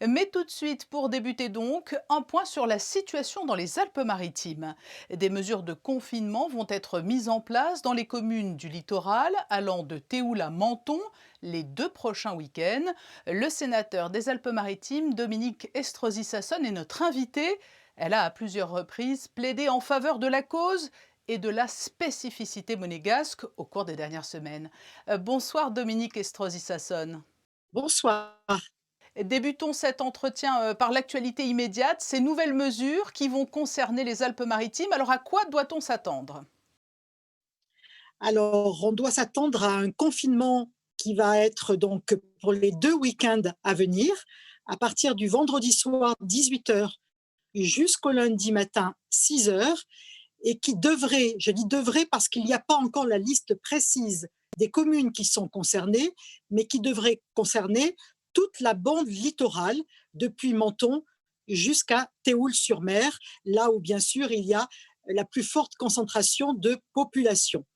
Mais tout de suite, pour débuter donc, un point sur la situation dans les Alpes-Maritimes. Des mesures de confinement vont être mises en place dans les communes du littoral, allant de Théoul à Menton, les 2 prochains week-ends. Le sénateur des Alpes-Maritimes, Dominique Estrosi Sassone, est notre invité. Elle a à plusieurs reprises plaidé en faveur de la cause et de la spécificité monégasque au cours des dernières semaines. Bonsoir Dominique Estrosi Sassone. Bonsoir. Débutons cet entretien par l'actualité immédiate, ces nouvelles mesures qui vont concerner les Alpes-Maritimes. Alors à quoi doit-on s'attendre? Alors, on doit s'attendre à un confinement qui va être donc pour les 2 week-ends à venir, à partir du vendredi soir 18 heures jusqu'au lundi matin 6 heures, et qui devrait, je dis devrait parce qu'il n'y a pas encore la liste précise des communes qui sont concernées, mais qui devrait concerner toute la bande littorale depuis Menton jusqu'à Théoul-sur-Mer, là où bien sûr il y a la plus forte concentration de population.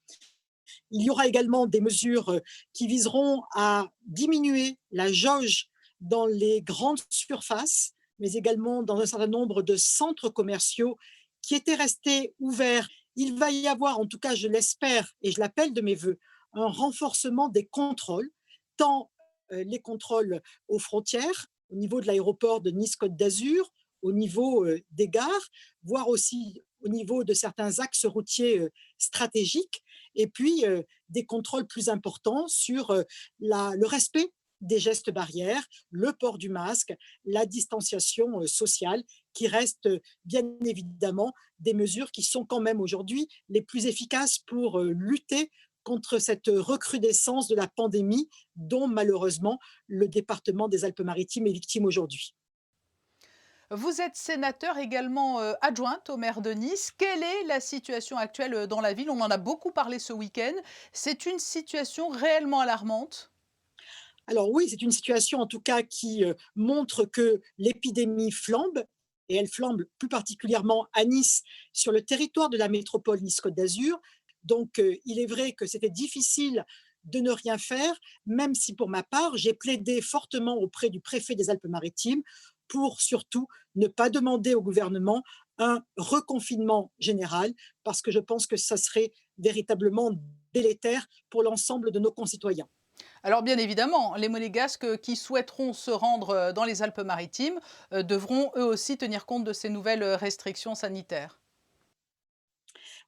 Il y aura également des mesures qui viseront à diminuer la jauge dans les grandes surfaces, mais également dans un certain nombre de centres commerciaux qui étaient restés ouverts. Il va y avoir, en tout cas je l'espère et je l'appelle de mes voeux, un renforcement des contrôles, tant les contrôles aux frontières, au niveau de l'aéroport de Nice-Côte d'Azur, au niveau des gares, voire aussi au niveau de certains axes routiers stratégiques, et puis des contrôles plus importants sur le respect des gestes barrières, le port du masque, la distanciation sociale, qui restent bien évidemment des mesures qui sont quand même aujourd'hui les plus efficaces pour lutter contre cette recrudescence de la pandémie dont malheureusement le département des Alpes-Maritimes est victime aujourd'hui. Vous êtes sénateur également adjointe au maire de Nice. Quelle est la situation actuelle dans la ville? On en a beaucoup parlé ce week-end. C'est une situation réellement alarmante. Alors oui, c'est une situation en tout cas qui montre que l'épidémie flambe, et elle flambe plus particulièrement à Nice, sur le territoire de la métropole Nice-Côte d'Azur. Donc il est vrai que c'était difficile de ne rien faire, même si pour ma part, j'ai plaidé fortement auprès du préfet des Alpes-Maritimes pour surtout ne pas demander au gouvernement un reconfinement général, parce que je pense que ça serait véritablement délétère pour l'ensemble de nos concitoyens. Alors bien évidemment, les monégasques qui souhaiteront se rendre dans les Alpes-Maritimes devront eux aussi tenir compte de ces nouvelles restrictions sanitaires.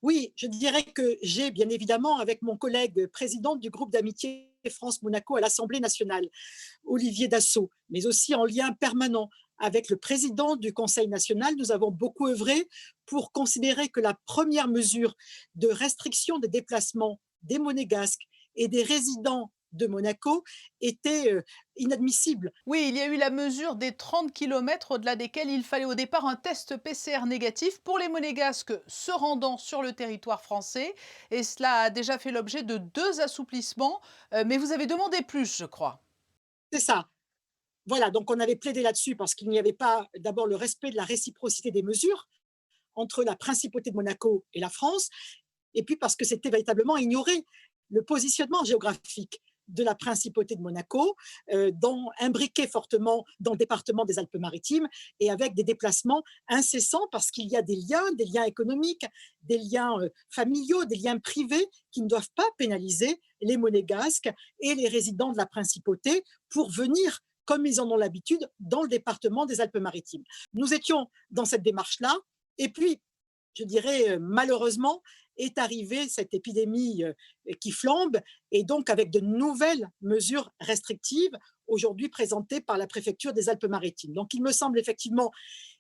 Oui, je dirais que j'ai bien évidemment, avec mon collègue président du groupe d'amitié France-Monaco à l'Assemblée nationale, Olivier Dassault, mais aussi en lien permanent avec le président du Conseil national, nous avons beaucoup œuvré pour considérer que la première mesure de restriction des déplacements des Monégasques et des résidents de Monaco était inadmissible. Oui, il y a eu la mesure des 30 kilomètres au-delà desquels il fallait au départ un test PCR négatif pour les monégasques se rendant sur le territoire français. Et cela a déjà fait l'objet de 2 assouplissements. Mais vous avez demandé plus, je crois. C'est ça. Voilà, donc on avait plaidé là-dessus parce qu'il n'y avait pas d'abord le respect de la réciprocité des mesures entre la principauté de Monaco et la France, et puis parce que c'était véritablement ignorer le positionnement géographique de la principauté de Monaco, imbriqué fortement dans le département des Alpes-Maritimes, et avec des déplacements incessants parce qu'il y a des liens économiques, des liens familiaux, des liens privés qui ne doivent pas pénaliser les monégasques et les résidents de la principauté pour venir comme ils en ont l'habitude, dans le département des Alpes-Maritimes. Nous étions dans cette démarche-là, et puis je dirais malheureusement, est arrivée cette épidémie qui flambe, et donc avec de nouvelles mesures restrictives aujourd'hui présentées par la préfecture des Alpes-Maritimes. Donc il me semble effectivement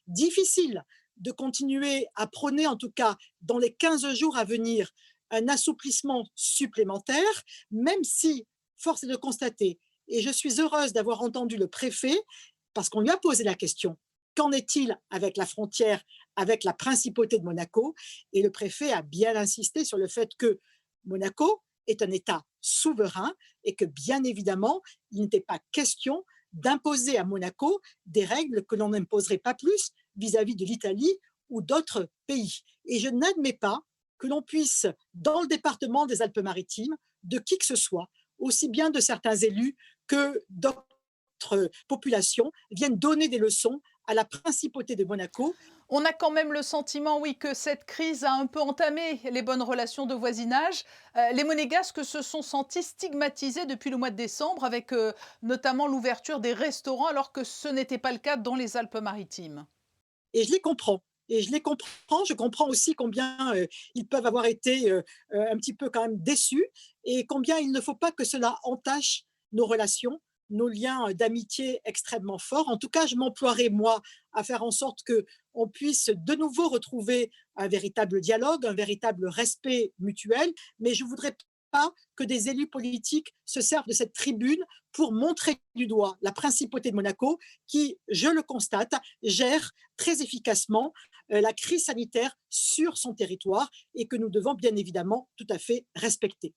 difficile de continuer à prôner, en tout cas dans les 15 jours à venir, un assouplissement supplémentaire, même si, force est de constater, et je suis heureuse d'avoir entendu le préfet, parce qu'on lui a posé la question, qu'en est-il avec la frontière avec la principauté de Monaco? Et le préfet a bien insisté sur le fait que Monaco est un État souverain et que bien évidemment, il n'était pas question d'imposer à Monaco des règles que l'on n'imposerait pas plus vis-à-vis de l'Italie ou d'autres pays. Et je n'admets pas que l'on puisse, dans le département des Alpes-Maritimes, de qui que ce soit, aussi bien de certains élus que d'autres population viennent donner des leçons à la principauté de Monaco. On a quand même le sentiment, oui, que cette crise a un peu entamé les bonnes relations de voisinage. Les Monégasques se sont sentis stigmatisés depuis le mois de décembre, avec notamment l'ouverture des restaurants, alors que ce n'était pas le cas dans les Alpes-Maritimes. Et je les comprends. Et je les comprends. Je comprends aussi combien ils peuvent avoir été un petit peu quand même déçus et combien il ne faut pas que cela entache nos relations, nos liens d'amitié extrêmement forts. En tout cas, je m'emploierai, moi, à faire en sorte que on puisse de nouveau retrouver un véritable dialogue, un véritable respect mutuel. Mais je ne voudrais pas que des élus politiques se servent de cette tribune pour montrer du doigt la principauté de Monaco qui, je le constate, gère très efficacement la crise sanitaire sur son territoire et que nous devons bien évidemment tout à fait respecter.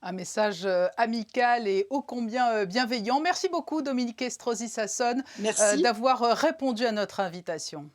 Un message amical et ô combien bienveillant. Merci beaucoup, Dominique Estrosi Sassone, Merci. d'avoir répondu à notre invitation.